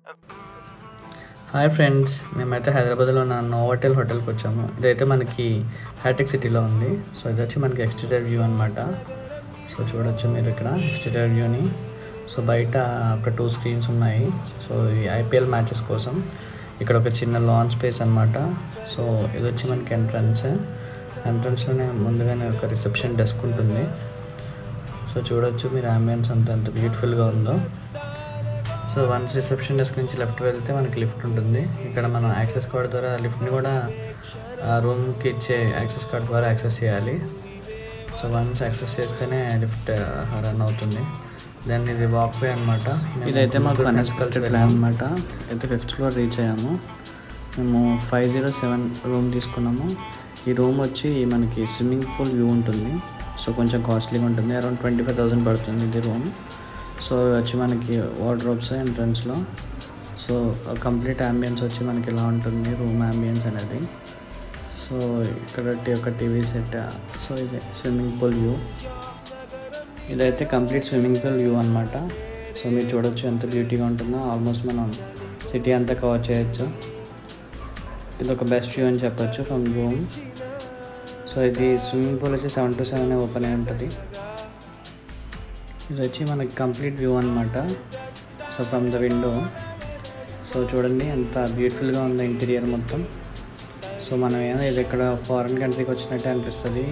Hi friends, మేమైతే హైదరాబాద్లో ఉన్న నోవాటెల్ హోటల్కి వచ్చాము. ఇదైతే మనకి హైటెక్ సిటీలో ఉంది. సో ఇది వచ్చి మనకి ఎక్స్టీరియర్ వ్యూ అనమాట. సో చూడొచ్చు మీరు ఇక్కడ ఎక్స్టీరియర్ వ్యూని. సో బయట ఒక 2 స్క్రీన్స్ ఉన్నాయి. సో ఈ ఐపీఎల్ మ్యాచెస్ కోసం. ఇక్కడ ఒక చిన్న లాన్ స్పేస్ అనమాట. సో ఇది వచ్చి మనకి ఎంట్రన్స్లోనే ముందుగానే ఒక రిసెప్షన్ డెస్క్ ఉంటుంది. సో చూడొచ్చు మీరు అంబియన్స్ అంతా ఎంత బ్యూటిఫుల్గా ఉందో. సో వన్స్ రిసెప్షన్ డెస్క్ నుంచి లెఫ్ట్ వెళ్తే మనకి లిఫ్ట్ ఉంటుంది. ఇక్కడ మనం యాక్సెస్ కార్డ్ ద్వారా లిఫ్ట్ని కూడా రూమ్కి ఇచ్చే యాక్సెస్ కార్డ్ ద్వారా యాక్సెస్ చేయాలి. సో వన్స్ యాక్సెస్ చేస్తేనే లిఫ్ట్ రన్ అవుతుంది. దెన్ ఇది వాక్వే అనమాట. ఇదైతే మాకు అన్ఎక్స్పెక్టెడ్ ప్లాన్ అనమాట. అయితే 5th ఫ్లోర్ రీచ్ అయ్యాము. మేము 507 రూమ్ తీసుకున్నాము. ఈ రూమ్ వచ్చి మనకి స్విమ్మింగ్ పూల్ వ్యూ ఉంటుంది. సో కొంచెం కాస్ట్లీగా ఉంటుంది. అరౌండ్ 25,000 పడుతుంది ఇది రూమ్. సో వచ్చి మనకి వార్డ్రోబ్స్ ఎంట్రన్స్లో. సో కంప్లీట్ అంబియన్స్ వచ్చి మనకి ఇలా ఉంటుంది రూమ్ అంబియన్స్ అనేది. సో ఇక్కడ ఒక టీవీ సెట్. సో ఇది స్విమ్మింగ్ పూల్ వ్యూ. ఇదైతే కంప్లీట్ స్విమ్మింగ్ పూల్ వ్యూ అనమాట. సో మీరు చూడొచ్చు ఎంత బ్యూటీగా ఉంటుందో. ఆల్మోస్ట్ మనం సిటీ అంతా కవర్ చేయొచ్చు. ఇది ఒక బెస్ట్ వ్యూ అని చెప్పొచ్చు ఫ్రమ్ రూమ్. సో ఇది స్విమ్మింగ్ పూల్ వచ్చి 7 to 7 ఓపెన్ అయి ఉంటుంది. ఇది వచ్చి మనకి కంప్లీట్ వ్యూ అనమాట. So from the window. So చూడండి ఎంత బ్యూటిఫుల్గా ఉందో ఇంటీరియర్ మొత్తం. సో మనం ఏదో ఇది ఇక్కడ ఫారిన్ కంట్రీకి వచ్చినట్టే అనిపిస్తుంది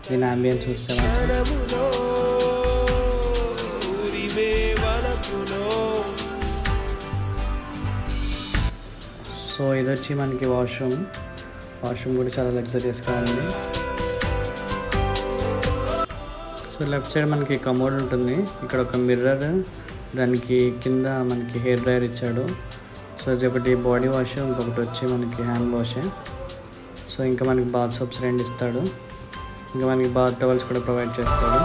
దీని అంబియన్స్ చూస్తే మాత్రం. సో ఇది వచ్చి మనకి వాష్రూమ్ కూడా చాలా లగ్జరియస్గా ఉంది. సో లెఫ్ట్ సైడ్ మనకి కమోడ్ ఉంటుంది. ఇక్కడ ఒక మిర్రర్, దానికి కింద మనకి హెయిర్ డ్రైయర్ ఇచ్చాడు. సో ఇది ఒకటి బాడీ వాష్, ఇంకొకటి వచ్చి మనకి హ్యాండ్ వాష్. సో ఇంకా మనకి బాత్ సోప్స్ 2 ఇస్తాడు. ఇంకా మనకి బాత్ టవల్స్ కూడా ప్రొవైడ్ చేస్తాడు.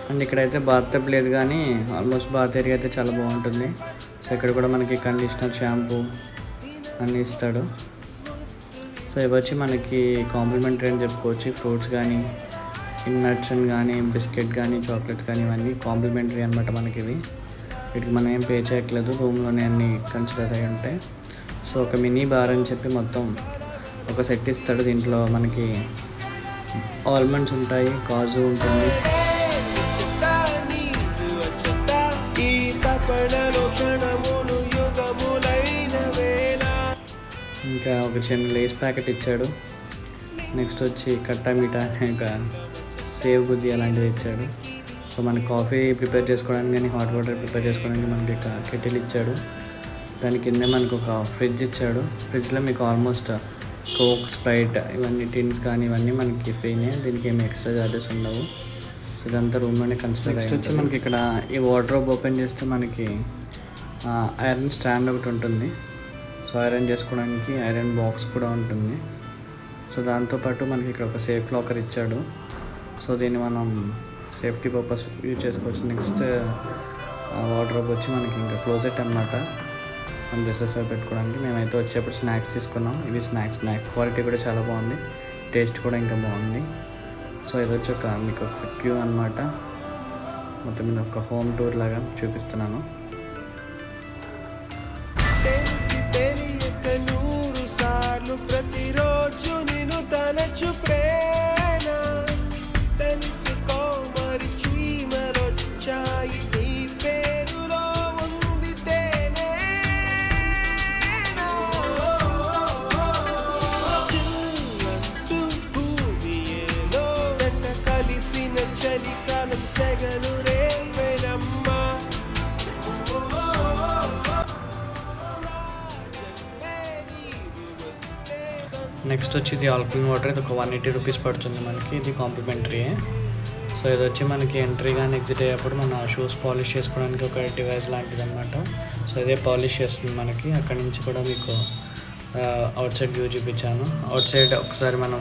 అండ్ ఇక్కడైతే బాత్ టబ్ లేదు కానీ ఆల్మోస్ట్ బాత్ ఏరియా అయితే చాలా బాగుంటుంది. సో ఇక్కడ కూడా మనకి కండిషనర్, షాంపూ అన్నీ ఇస్తాడు. సో ఇవి వచ్చి మనకి కాంప్లిమెంటరీ అని చెప్పుకోవచ్చు. ఫ్రూట్స్ కానీ, నట్స్ కానీ, బిస్కెట్ కానీ, చాక్లెట్స్ కానీ ఇవన్నీ కాంప్లిమెంటరీ అనమాట మనకి ఇవి. వీటికి మనం ఏం పే చేయట్లేదు, రూమ్లోనే అన్నీ కన్సిడర్ అయ్యి ఉంటాయి. సో ఒక మినీ బార్ అని చెప్పి మొత్తం ఒక సెట్ ఇస్తాడు. దీంట్లో మనకి ఆల్మండ్స్ ఉంటాయి, కాజు ఉంటుంది, ఇంకా ఒక చిన్న లేస్ ప్యాకెట్ ఇచ్చాడు. నెక్స్ట్ వచ్చి కట్టా మీఠా ఇంకా సేవ్ గుజీ అలాంటివి ఇచ్చాడు. సో మనకి కాఫీ ప్రిపేర్ చేసుకోవడానికి కానీ హాట్ వాటర్ ప్రిపేర్ చేసుకోవడానికి మనకి ఒక కెటిల్ ఇచ్చాడు. దాని కిందే మనకు ఒక ఫ్రిడ్జ్ ఇచ్చాడు. ఫ్రిడ్జ్లో మీకు ఆల్మోస్ట్ కోక్, స్ప్రైట్ ఇవన్నీ టిన్స్ కానీ ఇవన్నీ మనకి ఫ్రీనే. దీనికి ఏమి ఎక్స్ట్రా చార్జెస్ ఉండవు. సో ఇదంతా రూమ్లోనే కన్సిడర్. నెక్స్ట్ వచ్చి మనకి ఇక్కడ ఈ వార్డ్రోబ్ ఓపెన్ చేస్తే మనకి ఐరన్ స్టాండ్ ఒకటి ఉంటుంది. సో ఐరన్ చేసుకోవడానికి ఐరన్ బాక్స్ కూడా ఉంటుంది. సో దాంతోపాటు మనకి ఇక్కడ ఒక సేఫ్ లాకర్ ఇచ్చాడు. సో దీన్ని మనం సేఫ్టీ పర్పస్ యూజ్ చేసుకోవచ్చు. నెక్స్ట్ వార్డ్రోబ్ వచ్చి మనకి ఇంకా క్లోజెట్ అనమాట, మన డ్రెస్సెస్ పెట్టుకోవడానికి. మేమైతే వచ్చేప్పుడు స్నాక్స్ తీసుకున్నాం. ఇవి స్నాక్స్ క్వాలిటీ కూడా చాలా బాగుంది, టేస్ట్ కూడా ఇంకా బాగుంది. సో ఇది వచ్చి మీకు ఒక క్యూ అనమాట. మొత్తం మీద ఒక హోమ్ టూర్ లాగా చూపిస్తున్నాను. ప్రతిరోజు నేను తలచు ప్రేమ తెలుసుకో మరి చీమలొచ్చాయి నీ పేరులో ఉంది తేనే చిల్లంటూ భూమి ఏలో వెంట కలిసిన చలికాలం సెగలు రేపెనమ్మా. నెక్స్ట్ వచ్చి ఇది ఆల్కలీన్ వాటర్. ఇది ఒక 180 రూపీస్ పడుతుంది మనకి. ఇది కాంప్లిమెంటరీ. సో ఇది వచ్చి మనకి ఎంట్రీ కానీ ఎగ్జిట్ అయ్యేప్పుడు మన షూస్ పాలిష్ చేసుకోవడానికి ఒక డివైస్ లాంటిది అనమాట. సో ఇదే పాలిష్ చేస్తుంది మనకి. అక్కడి నుంచి కూడా మీకు అవుట్ సైడ్ వ్యూ చూపించాను. అవుట్ సైడ్ ఒకసారి మన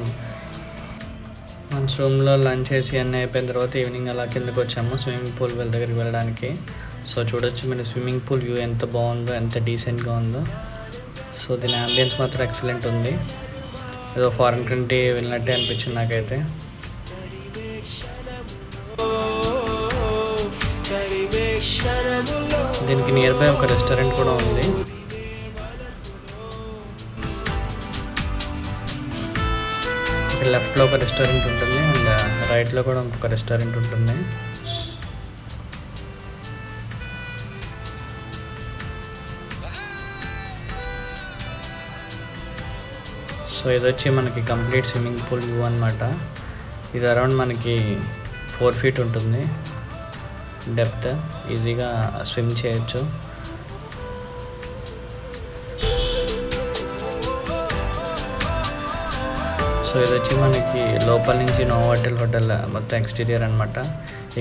రూమ్లో లంచ్ చేసి అన్నీ అయిపోయిన తర్వాత ఈవినింగ్ అలా కిందకి వచ్చాము స్విమ్మింగ్ పూల్ దగ్గరికి వెళ్ళడానికి. సో చూడొచ్చు మీరు స్విమ్మింగ్ పూల్ వ్యూ ఎంత బాగుందో, ఎంత డీసెంట్గా ఉందో. సో దీని అంబియన్స్ మాత్రం ఎక్సలెంట్ ఉంది. ఏదో ఫారిన్ కంట్రీ వెళ్ళినట్టే అనిపించింది నాకైతే. దీనికి నియర్ బై ఒక రెస్టారెంట్ కూడా ఉంది. ఇక్కడ లెఫ్ట్లో ఒక రెస్టారెంట్ ఉంటుంది అండ్ రైట్లో కూడా ఇంకొక రెస్టారెంట్ ఉంటుంది. సో ఇది వచ్చి మనకి కంప్లీట్ స్విమ్మింగ్ పూల్ వ్యూ అనమాట. ఇది అరౌండ్ మనకి 4 feet ఉంటుంది డెప్త్. ఈజీగా స్విమ్ చేయొచ్చు. సో ఇది వచ్చి మనకి లోపల నుంచి నోవాటెల్ హోటల్ మొత్తం ఎక్స్టీరియర్ అనమాట.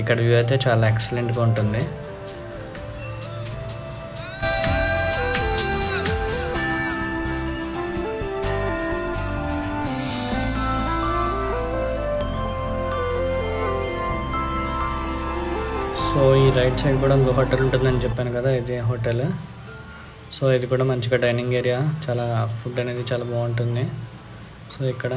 ఇక్కడ వ్యూ అయితే చాలా ఎక్సలెంట్గా ఉంటుంది. సో ఈ రైట్ సైడ్ కూడా ఇంకో హోటల్ ఉంటుందని చెప్పాను కదా, ఇదే హోటల్. సో ఇది కూడా మంచిగా డైనింగ్ ఏరియా, చాలా ఫుడ్ అనేది చాలా బాగుంటుంది. సో ఇక్కడ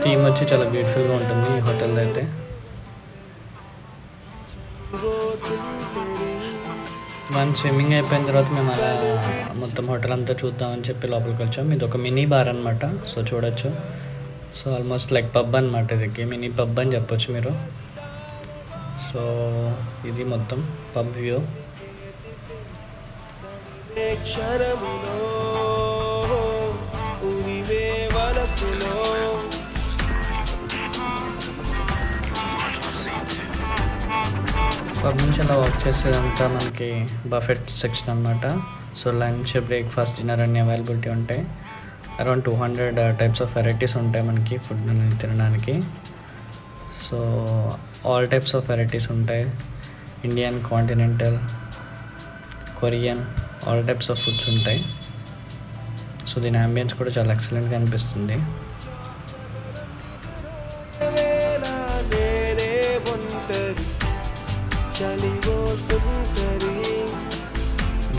థీమ్ వచ్చి చాలా బ్యూటిఫుల్గా ఉంటుంది ఈ హోటల్ అయితే. వన్ స్విమ్మింగ్ అయిపోయిన తర్వాత మేము అలా మొత్తం హోటల్ అంతా చూద్దామని చెప్పి లోపలికి వచ్చాం. ఇది ఒక మినీ బార్ అనమాట. సో చూడొచ్చు. సో ఆల్మోస్ట్ లైక్ పబ్ అనమాట. ఇది మినీ పబ్ అని చెప్పొచ్చు మీరు. సో ఇది మొత్తం పబ్ వ్యూ. పబ్ నుంచి అలా వాక్ చేసేదంతా మనకి బఫెట్ సెక్షన్ అనమాట. సో లంచ్, బ్రేక్ఫాస్ట్, డిన్నర్ అన్నీ అవైలబిలిటీ ఉంటాయి. అరౌండ్ 200 టైప్స్ ఆఫ్ వెరైటీస్ ఉంటాయి మనకి ఫుడ్ తినడానికి. So all types of varieties ఉంటాయి. Indian, continental, Korean, all types of foods ఉంటాయి. సో దీని అంబియన్స్ కూడా చాలా ఎక్సలెంట్గా అనిపిస్తుంది.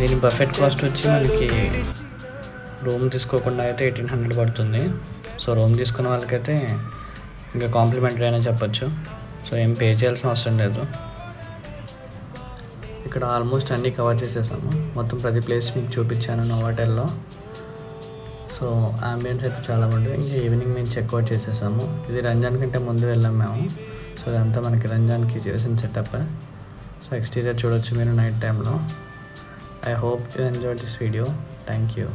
దీని బఫెట్ కాస్ట్ వచ్చి మనకి రూమ్ తీసుకోకుండా అయితే 1800 పడుతుంది. సో రూమ్ తీసుకున్న వాళ్ళకైతే ఇంకా కాంప్లిమెంటరీ అనే చెప్పచ్చు. సో ఏం పే చేయాల్సిన అవసరం లేదు. ఇక్కడ ఆల్మోస్ట్ అన్నీ కవర్ చేసేసాము. మొత్తం ప్రతి ప్లేస్ మీకు చూపించాను నోవాటెల్లో. సో అంబియన్స్ అయితే చాలా బాగుంటుంది. ఇంకా ఈవినింగ్ మేము చెక్అవుట్ చేసేసాము. ఇది రంజాన్ కంటే ముందు వెళ్ళాం మేము. సో ఇదంతా మనకి రంజాన్కి చేసిన సెటప్. సో ఎక్స్టీరియర్ చూడొచ్చు మీరు నైట్ టైంలో. I hope you enjoyed this video. Thank you.